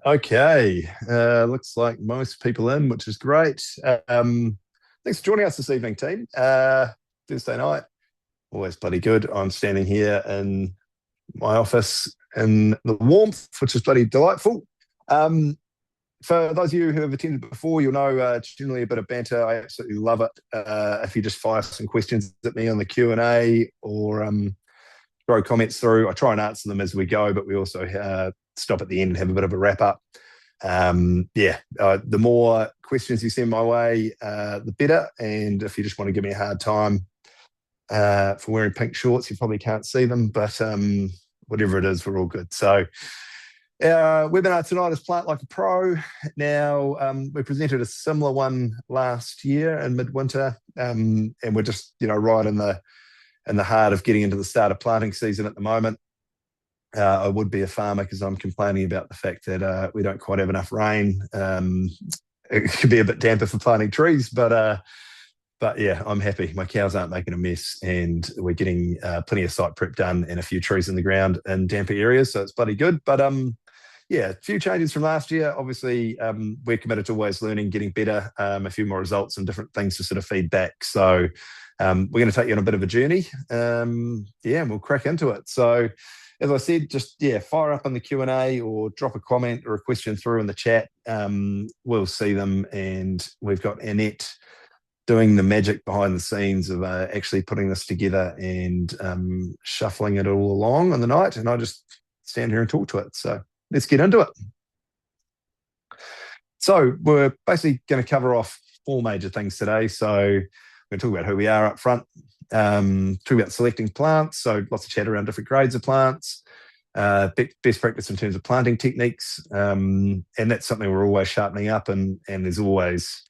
Okay, looks like most people in, which is great. Thanks for joining us this evening, team. Thursday night, always bloody good. I'm standing here in my office in the warmth, which is bloody delightful. Um, for those of you who have attended before, you'll know it's generally a bit of banter. I absolutely love it. If you just fire some questions at me on the Q&A or throw comments through, I try and answer them as we go, but we also stop at the end and have a bit of a wrap up. The more questions you send my way, the better. And if you just want to give me a hard time for wearing pink shorts, you probably can't see them, but whatever it is, we're all good. So our webinar tonight is Plant Like a Pro. Now, we presented a similar one last year in midwinter, and we're just right in the heart of getting into the start of planting season at the moment. I would be a farmer because I'm complaining about the fact that we don't quite have enough rain. It could be a bit damper for planting trees, but yeah, I'm happy. My cows aren't making a mess, and we're getting plenty of site prep done and a few trees in the ground in damper areas, so it's bloody good. But yeah, a few changes from last year. Obviously, we're committed to always learning, getting better, a few more results and different things to sort of feed back. So we're going to take you on a bit of a journey. And we'll crack into it. So as I said, just fire up on the Q&A or drop a comment or a question through in the chat. We'll see them, and we've got Annette doing the magic behind the scenes of actually putting this together and shuffling it all along on the night, and I just stand here and talk to it. So let's get into it. So we're basically going to cover off four major things today. So we're going to talk about who we are up front, talk about selecting plants, so lots of chat around different grades of plants, best practice in terms of planting techniques, and that's something we're always sharpening up, and there's always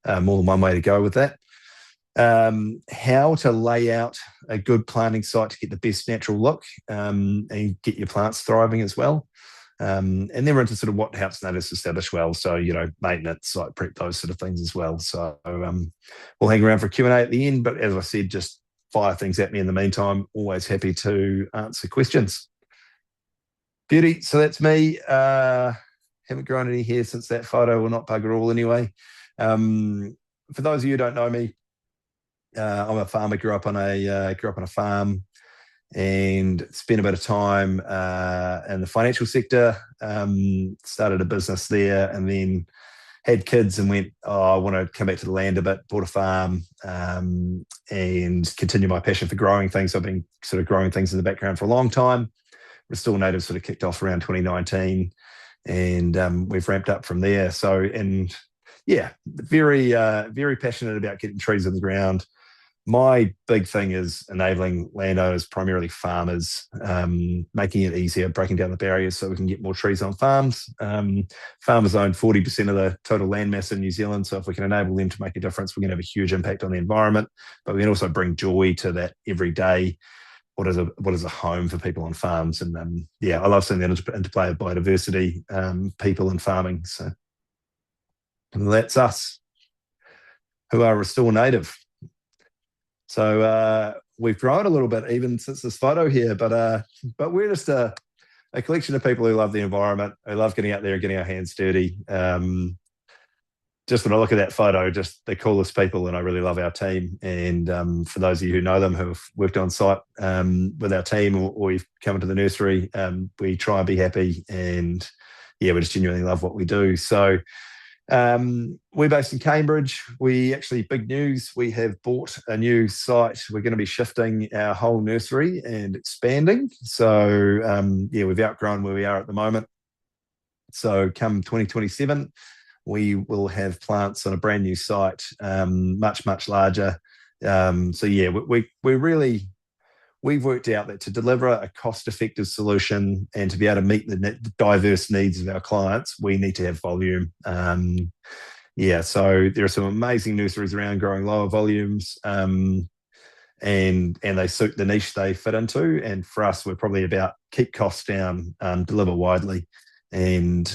more than one way to go with that. How to lay out a good planting site to get the best natural look, and get your plants thriving as well. And then we're into sort of what helps natives establish well. So, maintenance, site prep, those sort of things as well. So we'll hang around for Q&A at the end. But as I said, just fire things at me in the meantime. Always happy to answer questions. Beauty. So that's me. Haven't grown any hair since that photo. Well, not bugger all anyway. For those of you who don't know me, I'm a farmer. Grew up on a farm, and spent a bit of time in the financial sector. Started a business there, and then had kids and went, I want to come back to the land a bit, bought a farm, and continue my passion for growing things. I've been sort of growing things in the background for a long time. Restore Native sort of kicked off around 2019, and we've ramped up from there. So, and yeah, very passionate about getting trees in the ground. My big thing is enabling landowners, primarily farmers, making it easier, breaking down the barriers so we can get more trees on farms. Farmers own 40% of the total land mass in New Zealand, so if we can enable them to make a difference, we're going to have a huge impact on the environment, but we can also bring joy to that every day. What is a home for people on farms? And I love seeing that interplay of biodiversity, people and farming. So that's us, who are Restore Native. So we've grown a little bit even since this photo here, but we're just a collection of people who love the environment, who love getting out there and getting our hands dirty. Just when I look at that photo, just the coolest people, and I really love our team. And for those of you who know them, who have worked on site with our team, or you've come into the nursery, we try and be happy, and we just genuinely love what we do. So we're based in Cambridge. We actually, big news, we have bought a new site. We're going to be shifting our whole nursery and expanding. So we've outgrown where we are at the moment. So come 2027, we will have plants on a brand new site, much larger. We've worked out that to deliver a cost-effective solution and to be able to meet the diverse needs of our clients, we need to have volume. So there are some amazing nurseries around growing lower volumes, and they suit the niche they fit into. And for us, we're probably about keep costs down, deliver widely, and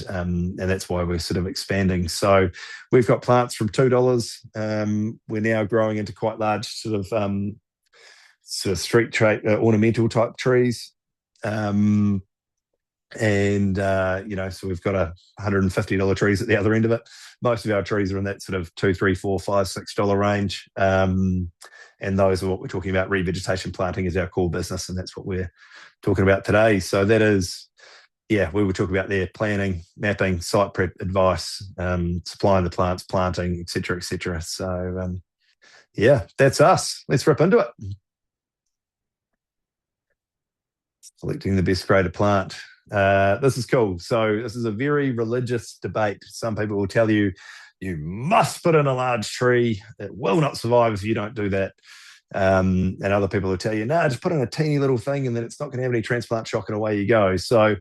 that's why we're sort of expanding. So we've got plants from $2. We're now growing into quite large sort of street trait, ornamental type trees. And so we've got $150 trees at the other end of it. Most of our trees are in that sort of $2, $3, $4, $5, $6 range. And those are what we're talking about. Revegetation planting is our core business, and that's what we're talking about today. So that is, we were talking about there planning, mapping, site prep advice, supplying the plants, planting, et cetera, et cetera. So that's us. Let's rip into it. Selecting the best grade of plant. This is cool. So this is a very religious debate. Some people will tell you, you must put in a large tree. It will not survive if you don't do that. And other people will tell you, no, just put in a teeny little thing and then it's not going to have any transplant shock and away you go. So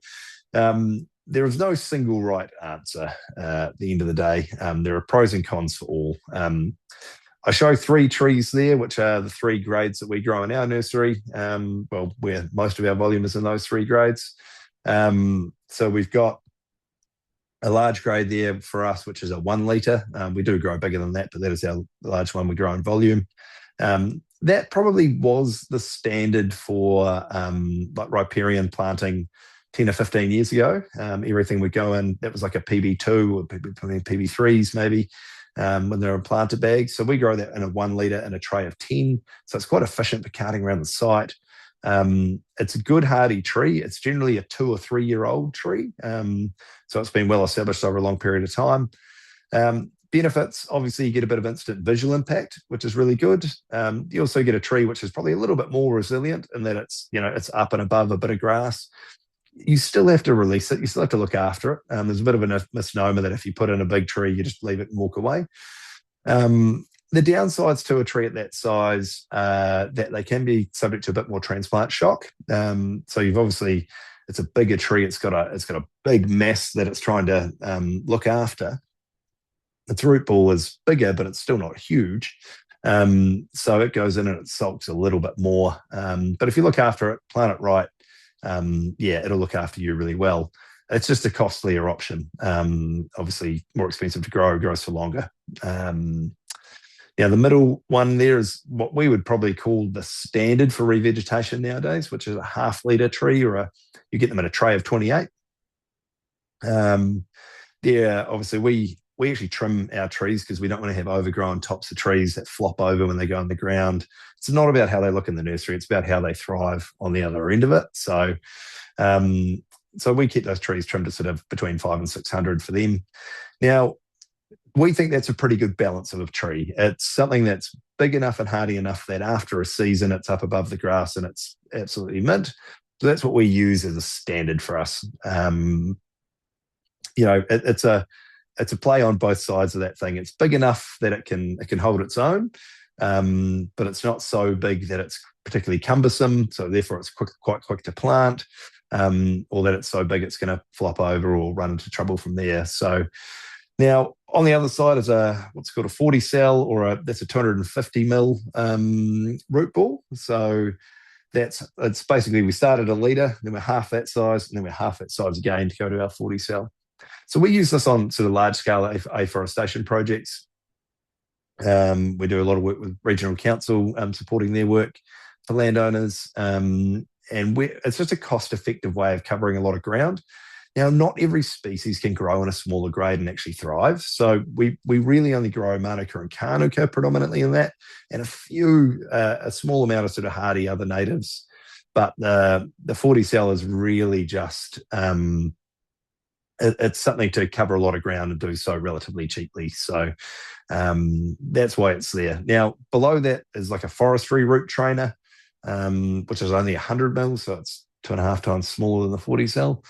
there is no single right answer at the end of the day. There are pros and cons for all. I show 3 trees there, which are the 3 grades that we grow in our nursery. Where most of our volume is in those 3 grades. So we've got a large grade there for us, which is a 1 litre. We do grow bigger than that, but that is our large one we grow in volume. That probably was the standard for like riparian planting 10 or 15 years ago. Everything would go in, that was like a PB2 or PB3s maybe. When they're in planter bags. So we grow that in a 1 litre in a tray of 10. So it's quite efficient for carting around the site. It's a good hardy tree. It's generally a 2 or 3 year old tree. So it's been well established over a long period of time. Benefits, obviously you get a bit of instant visual impact, which is really good. You also get a tree which is probably a little bit more resilient in that it's up and above a bit of grass. You still have to release it. You still have to look after it. There's a bit of a misnomer that if you put in a big tree, you just leave it and walk away. The downsides to a tree at that size, that they can be subject to a bit more transplant shock. So you've obviously, it's a bigger tree. It's got a big mass that it's trying to look after. Its root ball is bigger, but it's still not huge. So it goes in and it sulks a little bit more. But if you look after it, plant it right, it'll look after you really well. It's just a costlier option. Obviously, more expensive to grow, grows for longer. The middle one there is what we would probably call the standard for revegetation nowadays, which is a 1/2 litre tree, you get them in a tray of 28. Obviously we actually trim our trees because we don't want to have overgrown tops of trees that flop over when they go on the ground. It's not about how they look in the nursery. It's about how they thrive on the other end of it. So we keep those trees trimmed to sort of between 500 and 600 for them. Now, we think that's a pretty good balance of a tree. It's something that's big enough and hardy enough that after a season, it's up above the grass and it's absolutely mint. So that's what we use as a standard for us. It's a play on both sides of that thing. It's big enough that it can hold its own, but it's not so big that it's particularly cumbersome. So therefore, it's quite quick to plant, or that it's so big it's going to flop over or run into trouble from there. So now on the other side is what's called a 40 cell, that's a 250 mil root ball. So it's basically we start at 1 litre, then we're half that size, and then we're half that size again to go to our 40 cell. So we use this on sort of large scale afforestation projects. We do a lot of work with regional council, supporting their work for landowners. And it's just a cost-effective way of covering a lot of ground. Now, not every species can grow in a smaller grade and actually thrive. So we really only grow Manuka and Kānuka predominantly in that, and a small amount of sort of hardy other natives. But the 40 cell is really just it's something to cover a lot of ground and do so relatively cheaply. So that's why it's there. Now, below that is like a forestry root trainer, which is only 100 mil, so it's 2.5 times smaller than the 40 cell.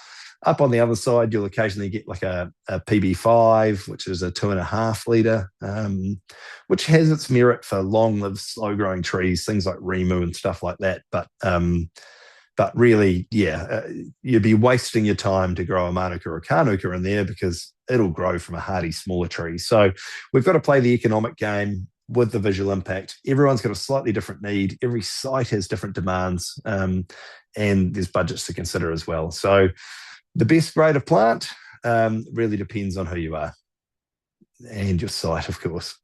Up on the other side, you'll occasionally get like a PB5, which is a 2.5 litre, which has its merit for long-lived, slow-growing trees, things like rimu and stuff like that. But really, you'd be wasting your time to grow a Manuka or a Kānuka in there because it'll grow from a hardy, smaller tree. So we've got to play the economic game with the visual impact. Everyone's got a slightly different need. Every site has different demands, and there's budgets to consider as well. So the best grade of plant really depends on who you are and your site, of course.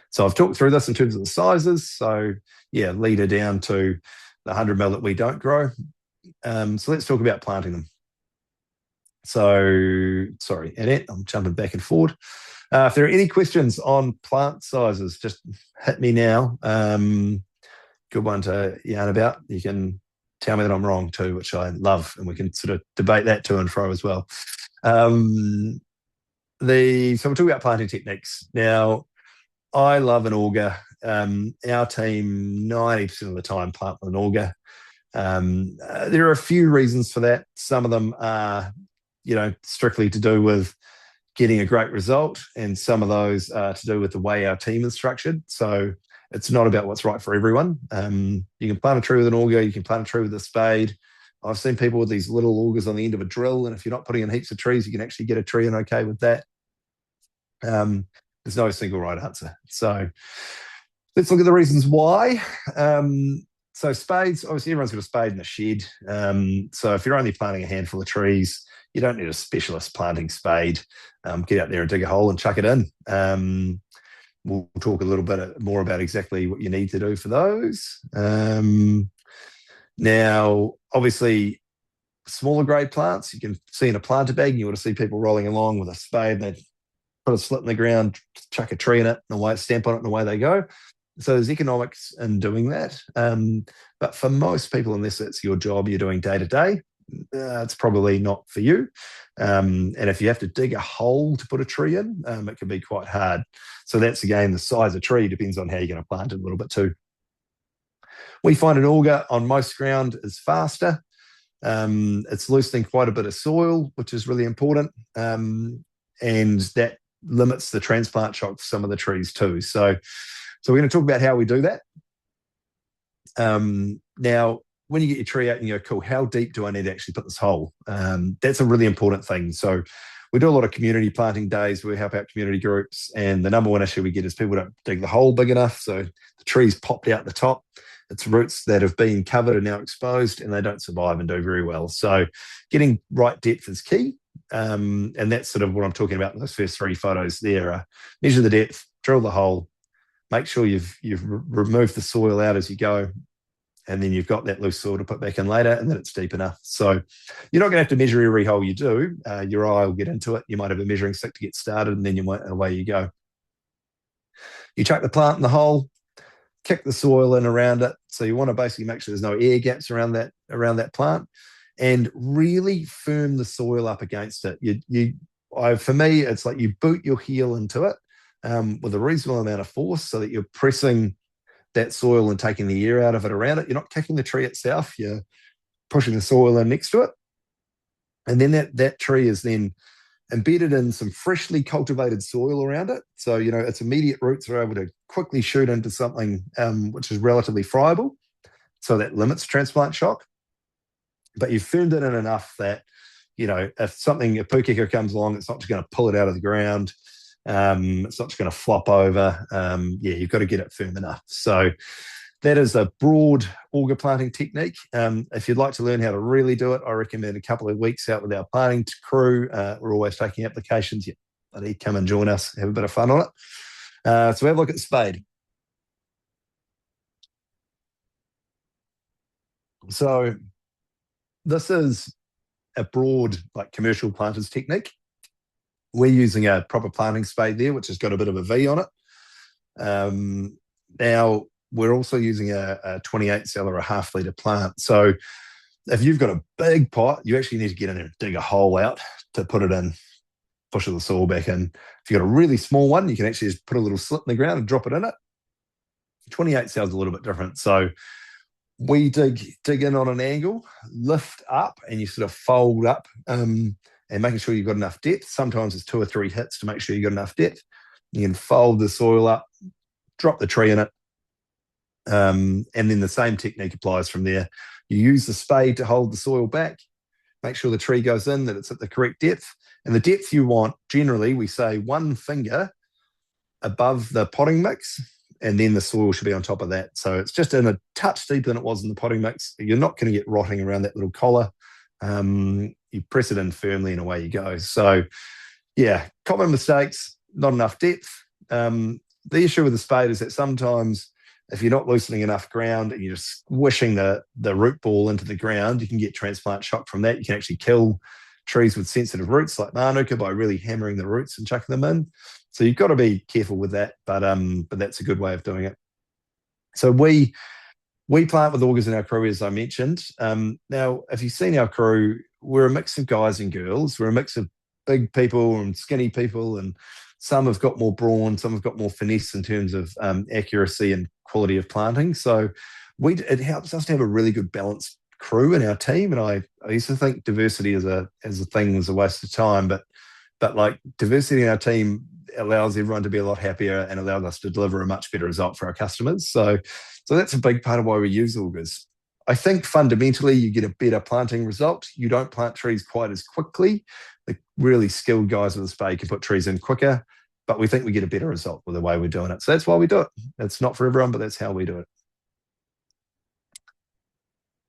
So I've talked through this in terms of the sizes. So litre down to the 100 mil that we don't grow. So let's talk about planting them. So, sorry, Annette, I'm jumping back and forward. If there are any questions on plant sizes, just hit me now. Good one to yarn about. You can tell me that I'm wrong too, which I love, and we can sort of debate that to and fro as well. So we're talking about planting techniques. Now, I love an auger. Our team, 90% of the time, plant with an auger. There are a few reasons for that. Some of them are, strictly to do with getting a great result, and some of those are to do with the way our team is structured. So it's not about what's right for everyone. You can plant a tree with an auger, you can plant a tree with a spade. I've seen people with these little augers on the end of a drill, and if you're not putting in heaps of trees, you can actually get a tree in okay with that. There's no single right answer. So let's look at the reasons why. So spades, obviously everyone's got a spade in the shed. So if you're only planting a handful of trees, you don't need a specialist planting spade. Get out there and dig a hole and chuck it in. We'll talk a little bit more about exactly what you need to do for those. Now, obviously, smaller grade plants, you can see in a planter bag, and you want to see people rolling along with a spade, and they put a slit in the ground, chuck a tree in it, and away, stamp on it, and away they go. So there's economics in doing that. But for most people, unless it's your job you're doing day to day, it's probably not for you. And if you have to dig a hole to put a tree in, it can be quite hard. So that's, again, the size of tree depends on how you're going to plant it a little bit too. We find an auger on most ground is faster. It's loosening quite a bit of soil, which is really important. And that limits the transplant shock for some of the trees too. So we're going to talk about how we do that. Now, when you get your tree out and you go, cool, how deep do I need to actually put this hole? That's a really important thing. So we do a lot of community planting days where we help out community groups, and the number one issue we get is people don't dig the hole big enough. So the tree's popped out the top. It's roots that have been covered and now exposed, and they don't survive and do very well. So getting right depth is key. And that's sort of what I'm talking about in those first three photos there. Measure the depth, drill the hole, make sure you've removed the soil out as you go, and then you've got that loose soil to put back in later, and then it's deep enough. So you're not going to have to measure every hole you do. Your eye will get into it. You might have a measuring stick to get started, and then away you go. You chuck the plant in the hole, kick the soil in around it. So you want to basically make sure there's no air gaps around that plant, and really firm the soil up against it. For me, it's like you boot your heel into it with a reasonable amount of force, so that you're pressing that soil and taking the air out of it around it. You're not kicking the tree itself, you're pushing the soil in next to it. And then that tree is then embedded in some freshly cultivated soil around it. So, its immediate roots are able to quickly shoot into something which is relatively friable. So that limits transplant shock. But you've firmed it in enough that, if a pūkeka comes along, it's not just going to pull it out of the ground. It's not just going to flop over. You've got to get it firm enough. So that is a broad auger planting technique. If you'd like to learn how to really do it, I recommend a couple of weeks out with our planting crew. We're always taking applications. Come and join us, have a bit of fun on it. So have a look at spade. So this is a broad, commercial planters technique. We're using a proper planting spade there, which has got a bit of a V on it. Now, we're also using a 28 cell or a half litre plant. So if you've got a big pot, you actually need to get in there and dig a hole out to put it in, push the soil back in. If you've got a really small one, you can actually just put a little slit in the ground and drop it in it. 28 cell's a little bit different. So we dig in on an angle, lift up, and you sort of fold up, and making sure you've got enough depth. Sometimes it's 2 or 3 hits to make sure you've got enough depth. You can fold the soil up, drop the tree in it, and then the same technique applies from there. You use the spade to hold the soil back, make sure the tree goes in, that it's at the correct depth. And the depth you want, generally, we say 1 finger above the potting mix, and then the soil should be on top of that. So it's just in a touch deeper than it was in the potting mix. You're not going to get rotting around that little collar. You press it in firmly and away you go. So, common mistakes, not enough depth. The issue with the spade is that sometimes if you're not loosening enough ground and you're just squishing the root ball into the ground, you can get transplant shock from that. You can actually kill trees with sensitive roots like manuka by really hammering the roots and chucking them in. So you've got to be careful with that, but that's a good way of doing it. So we plant with augers in our crew, as I mentioned. Now, if you've seen our crew, we're a mix of guys and girls. We're a mix of big people and skinny people, and some have got more brawn, some have got more finesse in terms of accuracy and quality of planting. So it helps us to have a really good balanced crew in our team. And I used to think diversity as a thing was a waste of time, but like diversity in our team allows everyone to be a lot happier and allows us to deliver a much better result for our customers. So that's a big part of why we use augers. I think fundamentally you get a better planting result. You don't plant trees quite as quickly. The really skilled guys with a spade can put trees in quicker, but we think we get a better result with the way we're doing it. So that's why we do it. It's not for everyone, but that's how we do it.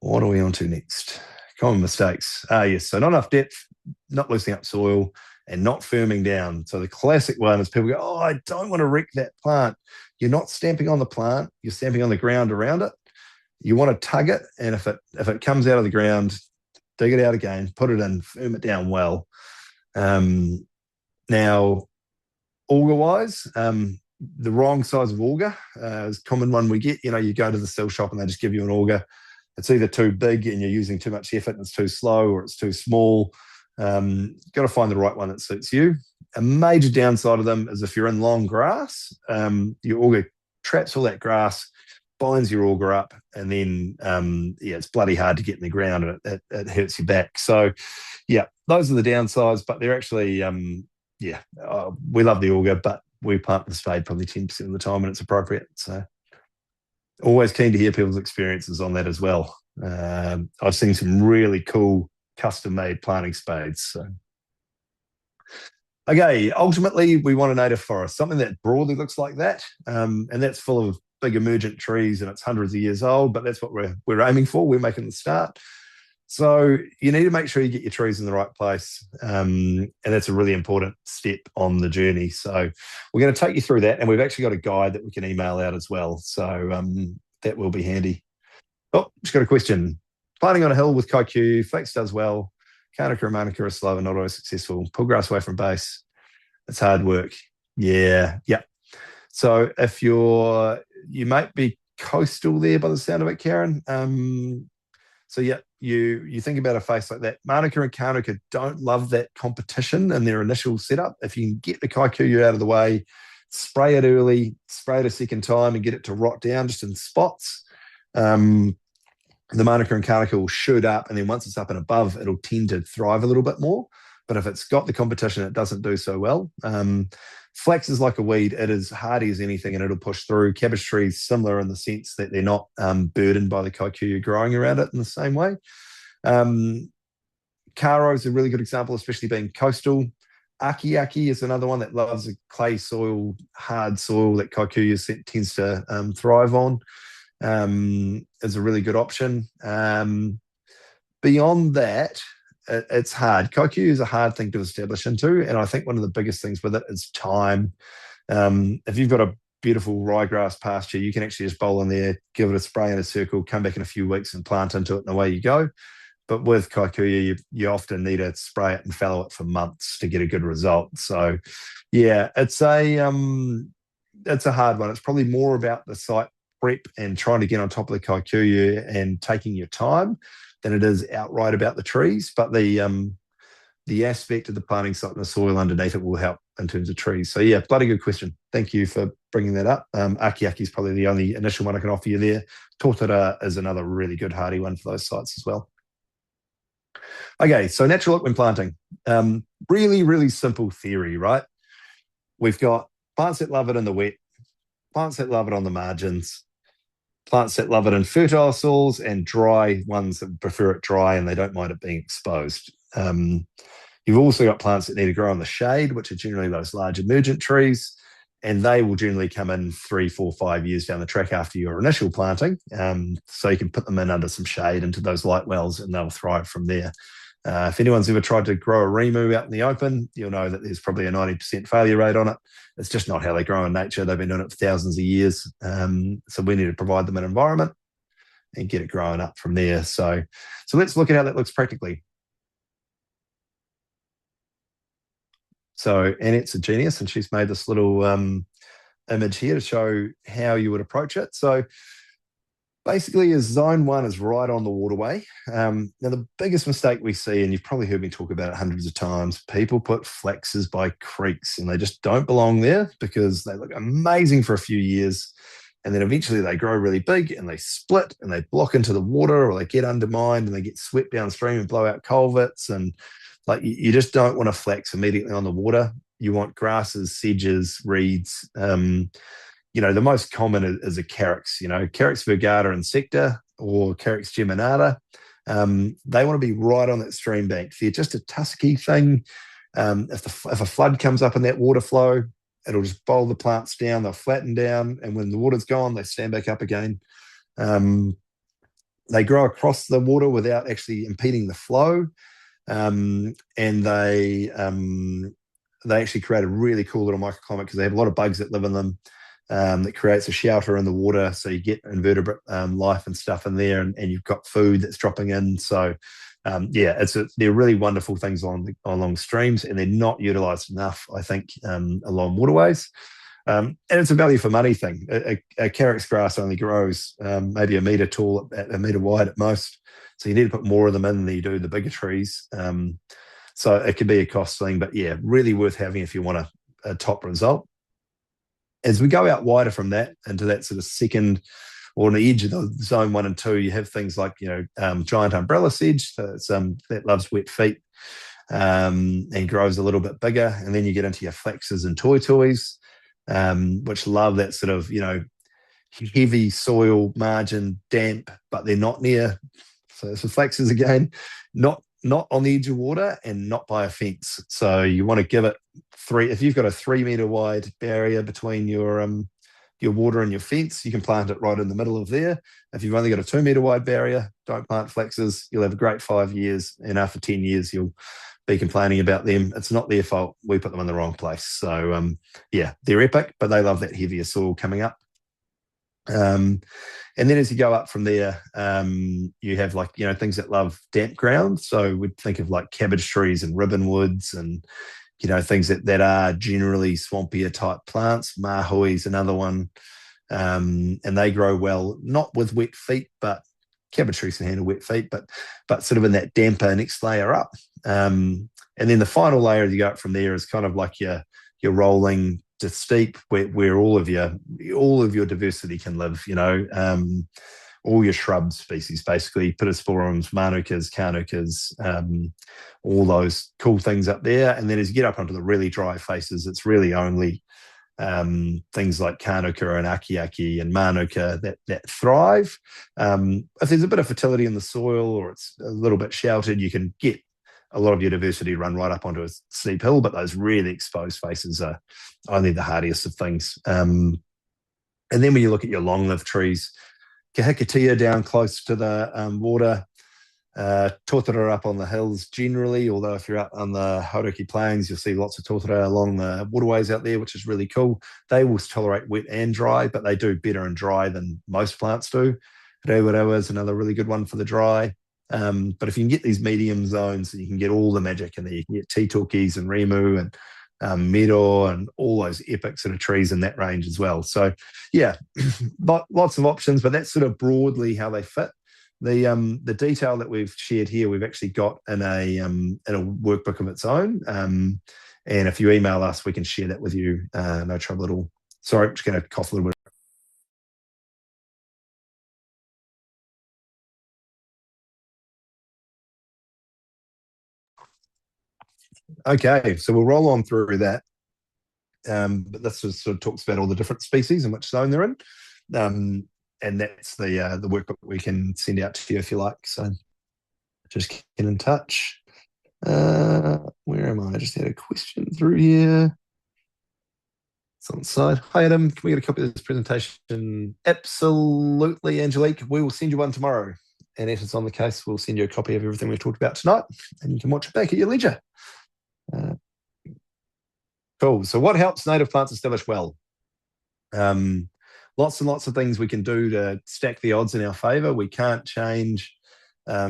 What are we on to next? Common mistakes. Yes, so not enough depth, not loosening up soil, and not firming down. So the classic one is people go, oh, I don't want to wreck that plant. You're not stamping on the plant, you're stamping on the ground around it. You want to tug it, and if it comes out of the ground, dig it out again, put it in, firm it down well. Now, auger-wise, the wrong size of auger is a common one we get. You go to the steel shop and they just give you an auger. It's either too big and you're using too much effort and it's too slow, or it's too small. You've got to find the right one that suits you. A major downside of them is if you're in long grass, your auger traps all that grass, binds your auger up, and then it's bloody hard to get in the ground, and it hurts your back. So yeah, those are the downsides, but they're actually we love the auger, but we plant the spade probably 10% of the time when it's appropriate. So always keen to hear people's experiences on that as well. I've seen some really cool custom-made planting spades. So, okay, ultimately we want a native forest, something that broadly looks like that, and that's full of big emergent trees, and it's hundreds of years old. But that's what we're aiming for. We're making the start. So you need to make sure you get your trees in the right place, and that's a really important step on the journey. So we're going to take you through that, and we've actually got a guide that we can email out as well. So that will be handy. Oh, just got a question. Planting on a hill with Kaiku, flex does well. Kānaka and Manuka are slow and not always successful. Pull grass away from base. It's hard work. Yeah. So if you might be coastal there by the sound of it, Karen. So yeah, you think about a face like that. Manuka and Kānaka don't love that competition in their initial setup. If you can get the Kaiku out of the way, spray it early, spray it a second time, and get it to rot down just in spots. The Manuka and Kānaka will shoot up, and then once it's up and above, it'll tend to thrive a little bit more. But if it's got the competition, it doesn't do so well. Flax is like a weed. It is hardy as anything, and it'll push through. Cabbage trees, similar in the sense that they're not burdened by the Kaiku growing around it in the same way. Karo is a really good example, especially being coastal. Aki is another one that loves a clay soil, hard soil that Kaiku tends to thrive on. Is a really good option. Beyond that, it's hard. Kaiku is a hard thing to establish into, and I think one of the biggest things with it is time. If you've got a beautiful ryegrass pasture, you can actually just bowl in there, give it a spray in a circle, come back in a few weeks and plant into it, and away you go. But with Kaiku, you often need to spray it and fallow it for months to get a good result. So yeah, it's a hard one. It's probably more about the site prep and trying to get on top of the Kaiku and taking your time than it is outright about the trees. But the aspect of the planting site and the soil underneath it will help in terms of trees. So yeah, bloody good question. Thank you for bringing that up. Aki is probably the only initial one I can offer you there. Tortora is another really good hardy one for those sites as well. Okay, so natural look when planting. Really, really simple theory, right? We've got plants that love it in the wet, plants that love it on the margins, plants that love it in fertile soils, and dry ones that prefer it dry and they don't mind it being exposed. You've also got plants that need to grow in the shade, which are generally those large emergent trees, and they will generally come in 3, 4, 5 years down the track after your initial planting. So you can put them in under some shade into those light wells and they'll thrive from there. If anyone's ever tried to grow a rimu out in the open, you'll know that there's probably a 90% failure rate on it. It's just not how they grow in nature. They've been doing it for thousands of years. So we need to provide them an environment and get it growing up from there. So let's look at how that looks practically. So Annette's a genius, and she's made this little image here to show how you would approach it. So basically, as zone one is right on the waterway. Now, the biggest mistake we see, and you've probably heard me talk about it hundreds of times, people put flexes by creeks and they just don't belong there because they look amazing for a few years. And then eventually they grow really big and they split and they block into the water, or they get undermined and they get swept downstream and blow out culverts. And like you just don't want to flex immediately on the water. You want grasses, sedges, reeds. The most common is a carex, Carex virgata insecta or Carex geminata. They want to be right on that stream bank. They're just a tusky thing. If a flood comes up in that water flow, it'll just bowl the plants down, they'll flatten down, and when the water's gone, they stand back up again. They grow across the water without actually impeding the flow, and they actually create a really cool little microclimate because they have a lot of bugs that live in them. That creates a shelter in the water, so you get invertebrate life and stuff in there, and you've got food that's dropping in. So, they're really wonderful things along streams, and they're not utilised enough, I think, along waterways. And it's a value for money thing. A carex grass only grows maybe a metre tall, a metre wide at most. So you need to put more of them in than you do the bigger trees. So it could be a cost thing, but yeah, really worth having if you want a top result. As we go out wider from that into that sort of second or on the edge of the zone 1 and 2, you have things like, giant umbrella sedge. So that loves wet feet and grows a little bit bigger. And then you get into your flexes and toys, which love that sort of, heavy soil margin, damp, but they're not near. So flexes again, not on the edge of water and not by a fence. So you want to give it if you've got a 3 metre wide barrier between your water and your fence, you can plant it right in the middle of there. If you've only got a 2 metre wide barrier, don't plant flexes. You'll have a great 5 years, and after 10 years, you'll be complaining about them. It's not their fault. We put them in the wrong place. So, they're epic, but they love that heavier soil coming up. And then as you go up from there, you have things that love damp ground. So we'd think of like cabbage trees and ribbonwoods and, things that are generally swampier type plants. Mahoi's another one. And they grow well, not with wet feet, but cabbage trees can handle wet feet, but sort of in that damper next layer up. And then the final layer you go up from there is kind of like your rolling to steep where all of your diversity can live, all your shrub species, basically, pittosporums, manukas, carnukas, all those cool things up there. And then as you get up onto the really dry faces, it's really only things like carnuka and akiaki and manuka that thrive. If there's a bit of fertility in the soil or it's a little bit sheltered, you can get a lot of your diversity run right up onto a steep hill, but those really exposed faces are only the hardiest of things. And then when you look at your long-lived trees, kahikatea down close to the water, totara up on the hills generally, although if you're up on the Hauraki Plains, you'll see lots of totara along the waterways out there, which is really cool. They will tolerate wet and dry, but they do better in dry than most plants do. Rewarewa is another really good one for the dry. But if you can get these medium zones, you can get all the magic in there. You can get titokis and rimu and meadow and all those epic sort of trees in that range as well. So, yeah, lots of options, but that's sort of broadly how they fit. The detail that we've shared here, we've actually got in a workbook of its own. And if you email us, we can share that with you. No trouble at all. Sorry, I'm just going to cough a little bit. Okay, so we'll roll on through that. But this just sort of talks about all the different species and which zone they're in. And that's the workbook we can send out to you if you like. So just get in touch. Where am I? I just had a question through here. It's on the side. Hi, Adam. Can we get a copy of this presentation? Absolutely, Angelique. We will send you one tomorrow. and if it's on the case, we'll send you a copy of everything we've talked about tonight, and you can watch it back at your leisure. Uh, cool. So what helps native plants establish well? Lots and lots of things we can do to stack the odds in our favour. We can't change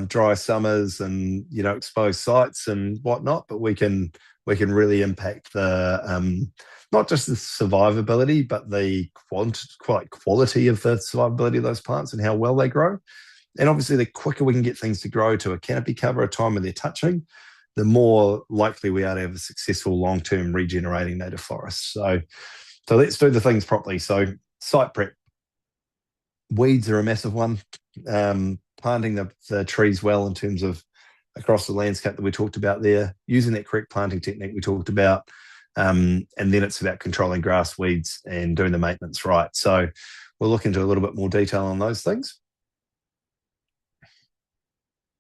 dry summers and exposed sites and whatnot, but we can really impact the not just the survivability, but the quality of the survivability of those plants and how well they grow. And obviously, the quicker we can get things to grow to a canopy cover, a time when they're touching, the more likely we are to have a successful long-term regenerating native forest. So let's do the things properly. So site prep. Weeds are a massive one. Planting the trees well in terms of across the landscape that we talked about there, using that correct planting technique we talked about, and then it's about controlling grass, weeds, and doing the maintenance right. So we'll look into a little bit more detail on those things.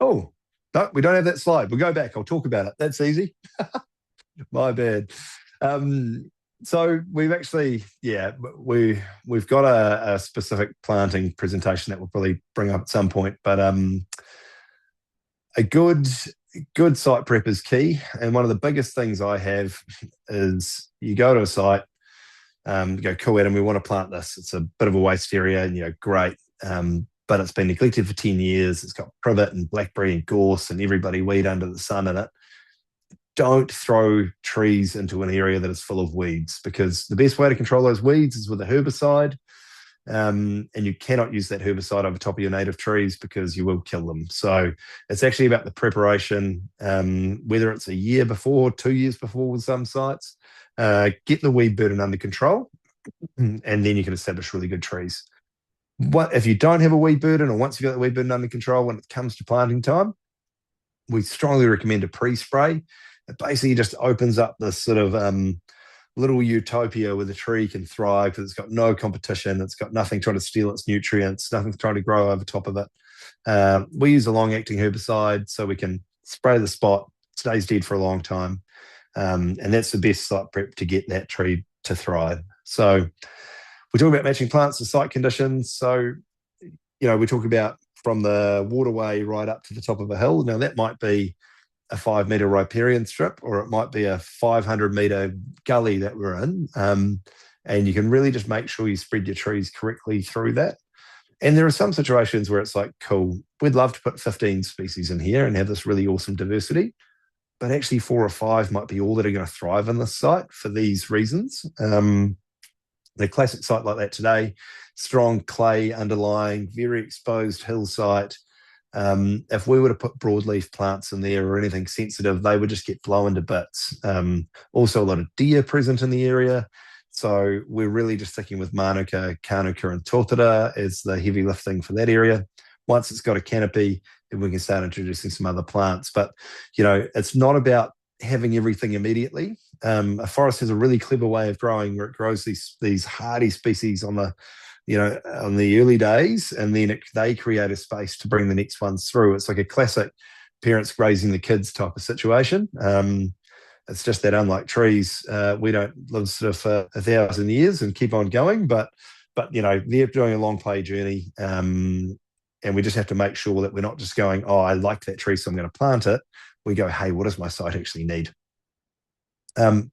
Oh, no, we don't have that slide. We'll go back. I'll talk about it. That's easy. My bad. So we've actually, we've got a specific planting presentation that we'll probably bring up at some point, but a good site prep is key. And one of the biggest things I have is you go to a site, go, cool, Adam, we want to plant this. It's a bit of a waste area, and great. But it's been neglected for 10 years. It's got privet and blackberry and gorse and everybody weed under the sun in it. Don't throw trees into an area that is full of weeds, because the best way to control those weeds is with a herbicide. And you cannot use that herbicide over top of your native trees because you will kill them. So it's actually about the preparation, whether it's a year before, 2 years before with some sites. Get the weed burden under control, and then you can establish really good trees. What if you don't have a weed burden, or once you've got the weed burden under control, when it comes to planting time, we strongly recommend a pre-spray. It basically just opens up this sort of little utopia where the tree can thrive because it's got no competition. It's got nothing trying to steal its nutrients, nothing trying to grow over top of it. We use a long-acting herbicide so we can spray the spot, stays dead for a long time. And that's the best site prep to get that tree to thrive. So we talk about matching plants to site conditions. So, we talk about from the waterway right up to the top of a hill. Now, that might be a 5-metre riparian strip, or it might be a 500-metre gully that we're in. And you can really just make sure you spread your trees correctly through that. And there are some situations where it's like, cool, we'd love to put 15 species in here and have this really awesome diversity, but actually 4 or 5 might be all that are going to thrive in this site for these reasons. The classic site like that today, strong clay underlying, very exposed hill site. If we were to put broadleaf plants in there or anything sensitive, they would just get blown to bits. Also, a lot of deer present in the area. So we're really just sticking with Manuka, Kānuka, and Tōtara as the heavy lifting for that area. Once it's got a canopy, then we can start introducing some other plants. But, it's not about having everything immediately. A forest has a really clever way of growing, where it grows these hardy species on the early days, and then they create a space to bring the next ones through. It's like a classic parents raising the kids type of situation. It's just that, unlike trees, we don't live sort of for 1,000 years and keep on going, but they're doing a long play journey, and we just have to make sure that we're not just going, oh, I like that tree, so I'm going to plant it. We go, hey, what does my site actually need?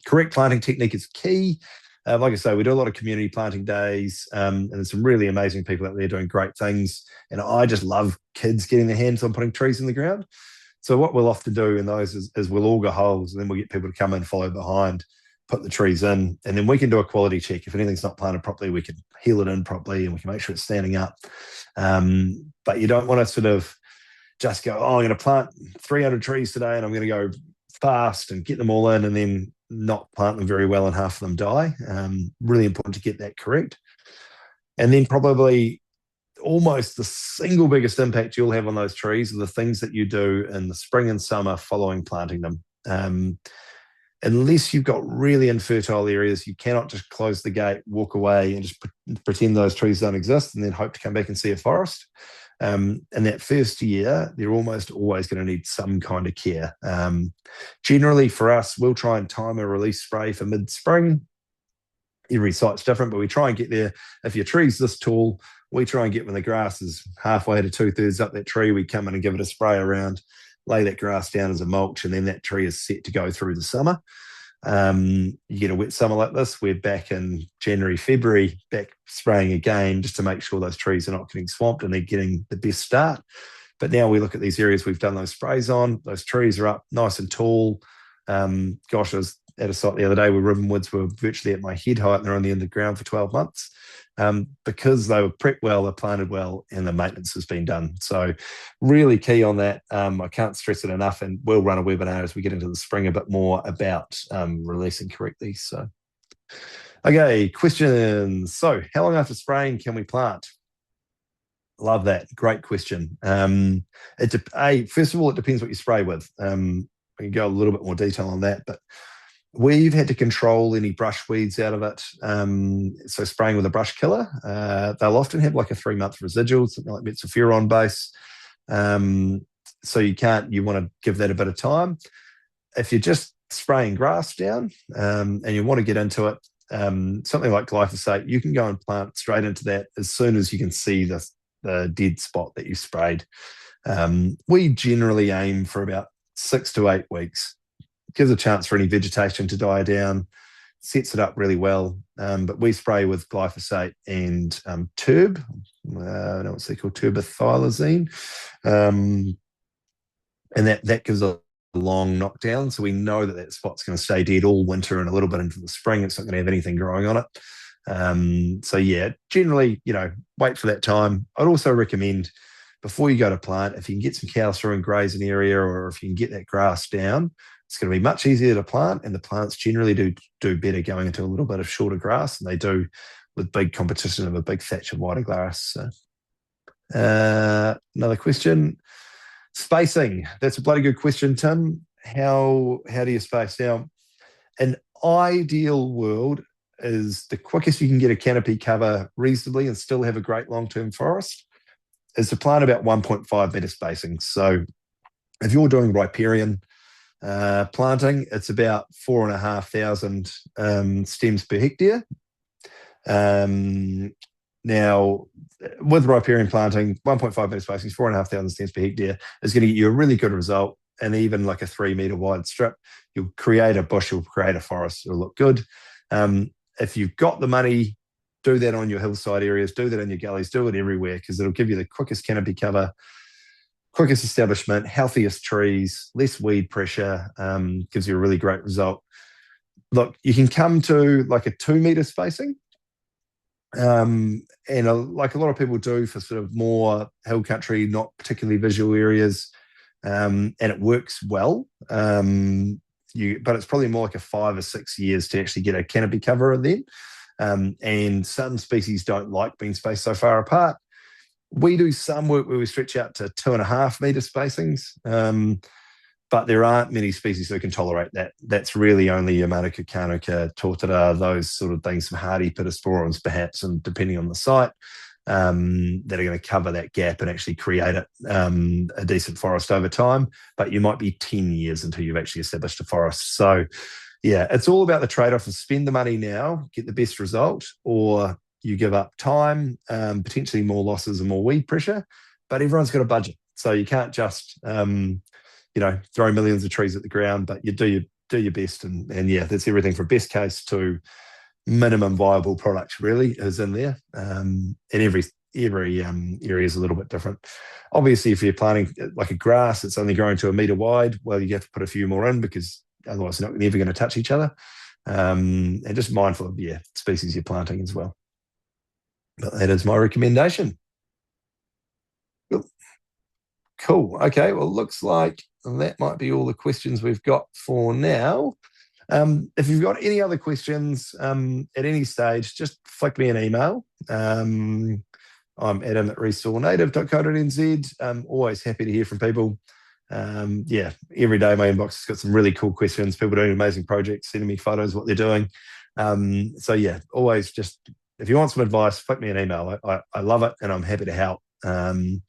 Correct planting technique is key. Like I say, we do a lot of community planting days, and there's some really amazing people out there doing great things. And I just love kids getting their hands on putting trees in the ground. So what we'll often do in those is we'll auger holes, and then we'll get people to come in, follow behind, put the trees in, and then we can do a quality check. If anything's not planted properly, we can heel it in properly, and we can make sure it's standing up. But you don't want to sort of just go, oh, I'm going to plant 300 trees today, and I'm going to go fast and get them all in, and then not plant them very well and half of them die. Really important to get that correct. And then probably almost the single biggest impact you'll have on those trees are the things that you do in the spring and summer following planting them. Unless you've got really infertile areas, you cannot just close the gate, walk away, and just pretend those trees don't exist and then hope to come back and see a forest. In that first year, they're almost always going to need some kind of care. Generally, for us, we'll try and time a release spray for mid-spring. every site's different, but we try and get there. If your tree's this tall, we try and get when the grass is halfway to 2/3 up that tree, we come in and give it a spray around, lay that grass down as a mulch, and then that tree is set to go through the summer. You get a wet summer like this, we're back in January, February, back spraying again just to make sure those trees are not getting swamped and they're getting the best start. But now we look at these areas we've done those sprays on, those trees are up nice and tall. Gosh, I was at a site the other day where ribbonwoods were virtually at my head height and they're on the end of the ground for 12 months. Because they were prepped well, they're planted well, and the maintenance has been done. So really key on that. I can't stress it enough, and we'll run a webinar as we get into the spring a bit more about releasing correctly. So, okay, questions. So how long after spraying can we plant? Love that. Great question. First of all, it depends what you spray with. We can go a little bit more detail on that, but we've had to control any brush weeds out of it. So spraying with a brush killer, they'll often have like a 3-month residual, something like metsulfuron base. So you want to give that a bit of time. If you're just spraying grass down and you want to get into it, something like glyphosate, you can go and plant straight into that as soon as you can see the dead spot that you sprayed. We generally aim for about 6 to 8 weeks. Gives a chance for any vegetation to die down, sets it up really well. But we spray with glyphosate and turb, I don't know what's they called, terbithylazine. And that gives a long knockdown. So we know that spot's going to stay dead all winter and a little bit into the spring. It's not going to have anything growing on it. So yeah, generally, wait for that time. I'd also recommend before you go to plant, if you can get some cows through and graze an area, or if you can get that grass down, it's going to be much easier to plant, and the plants generally do better going into a little bit of shorter grass than they do with big competition of a big thatch of wider grass. So, another question. Spacing. That's a bloody good question, Tim. How do you space? Now, an ideal world is the quickest you can get a canopy cover reasonably and still have a great long-term forest is to plant about 1.5 metre spacing. So if you're doing riparian planting, it's about 4,500 stems per hectare. Now, with riparian planting, 1.5 metre spacing, 4,500 stems per hectare is going to get you a really good result. And even like a 3 metre wide strip, you'll create a bush, you'll create a forest, it'll look good. If you've got the money, do that on your hillside areas, do that in your gullies, do it everywhere, because it'll give you the quickest canopy cover, quickest establishment, healthiest trees, less weed pressure, gives you a really great result. Look, you can come to like a 2 metre spacing, and like a lot of people do for sort of more hill country, not particularly visual areas, and it works well. But it's probably more like a 5 or 6 years to actually get a canopy cover then. And some species don't like being spaced so far apart. We do some work where we stretch out to 2.5 metre spacings, but there aren't many species who can tolerate that. That's really only Yamanuka, Kanuka, Tortora, those sort of things, some hardy pittosporums perhaps, and depending on the site, that are going to cover that gap and actually create a decent forest over time. But you might be 10 years until you've actually established a forest. So yeah, it's all about the trade-off of spend the money now, get the best result, or you give up time, potentially more losses and more weed pressure, but everyone's got a budget. So you can't just, throw millions of trees at the ground, but you do your best. And yeah, that's everything from best case to minimum viable product really is in there. And every area is a little bit different. Obviously, if you're planting like a grass, it's only growing to 1 metre wide. Well, you have to put a few more in because otherwise they're never going to touch each other. And just mindful of, species you're planting as well. But that is my recommendation. Cool. Okay, well, looks like that might be all the questions we've got for now. If you've got any other questions at any stage, just flick me an email. I'm adam@restorenative.co.nz. I'm always happy to hear from people. Every day my inbox has got some really cool questions. People doing amazing projects, sending me photos of what they're doing. Always just, if you want some advice, flick me an email. I love it and I'm happy to help. And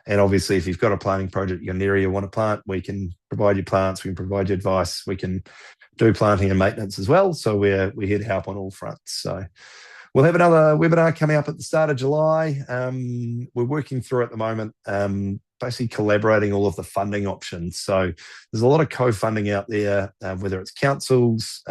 obviously, if you've got a planting project, you've got an area you want to plant, we can provide you plants, we can provide you advice, we can do planting and maintenance as well. So we're here to help on all fronts. So we'll have another webinar coming up at the start of July. We're working through at the moment, basically collaborating all of the funding options. So there's a lot of co-funding out there, whether it's councils,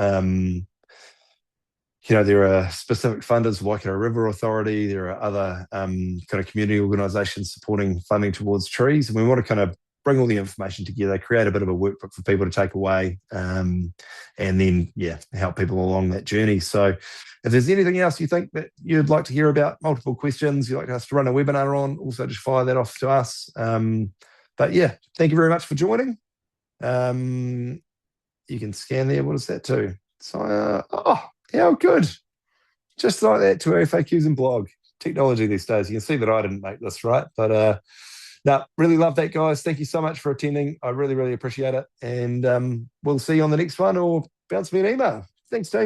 there are specific funders, Waikato River Authority. There are other kind of community organisations supporting funding towards trees. And we want to kind of bring all the information together, create a bit of a workbook for people to take away, and then, help people along that journey. So if there's anything else you think that you'd like to hear about, multiple questions you'd like us to run a webinar on, also just fire that off to us. But thank you very much for joining. You can scan there. What does that do? So, how good. Just like that to our FAQs and blog. Technology these days. You can see that I didn't make this, right? But no, really love that, guys. Thank you so much for attending. I really, really appreciate it. And we'll see you on the next one, or bounce me an email. Thanks, team.